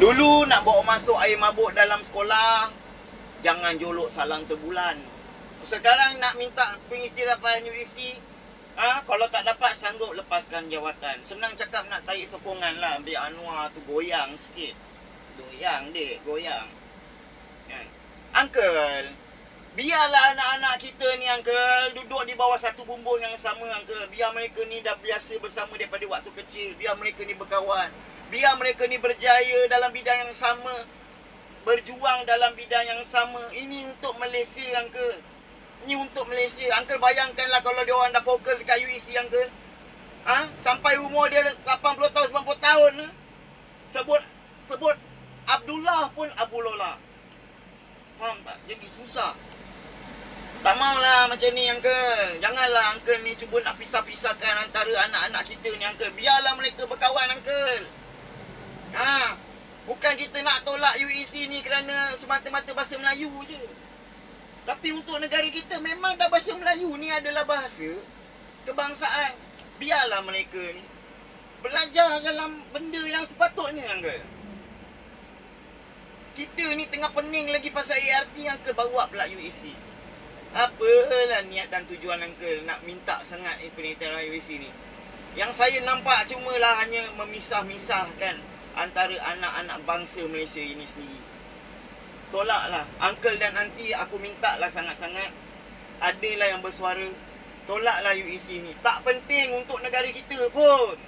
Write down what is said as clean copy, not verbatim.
Dulu nak bawa masuk air mabuk dalam sekolah, jangan jolok salang terbulan. Sekarang nak minta pengiktirafan UEC, kalau tak dapat sanggup lepaskan jawatan. Senang cakap nak tarik sokongan lah. Biar Anwar tu goyang sikit. Goyang dek, goyang. Uncle, biarlah anak-anak kita ni Uncle duduk di bawah satu bumbung yang sama Uncle. Biar mereka ni dah biasa bersama daripada waktu kecil. Biar mereka ni berkawan. Biar mereka ni berjaya dalam bidang yang sama. Berjuang dalam bidang yang sama. Ini untuk Malaysia Uncle. Ini untuk Malaysia. Uncle bayangkanlah kalau dia orang dah fokus dekat UEC Uncle. Sampai umur dia 80 tahun, 90 tahun. Sebut Abdullah pun Abu Lola. Faham tak? Jadi susah. Tak maulah macam ni Uncle. Janganlah Uncle ni cuba nak pisah-pisahkan antara anak-anak kita ni Uncle. Biarlah mereka berkawan Uncle. Bukan kita nak tolak UEC ni kerana semata-mata bahasa Melayu je. Tapi untuk negara kita memang dah bahasa Melayu ni adalah bahasa kebangsaan. Biarlah mereka ni belajar dalam benda yang sepatutnya Uncle. Kita ni tengah pening lagi pasal ART Uncle, bawa pula UEC. Apalah niat dan tujuan Uncle nak minta sangat penelitian UEC ni. Yang saya nampak cumalah hanya memisah-misahkan antara anak-anak bangsa Malaysia ini sendiri. Tolaklah Uncle dan Aunty, aku minta lah sangat-sangat, adalah yang bersuara. Tolaklah UEC ni. Tak penting untuk negara kita pun.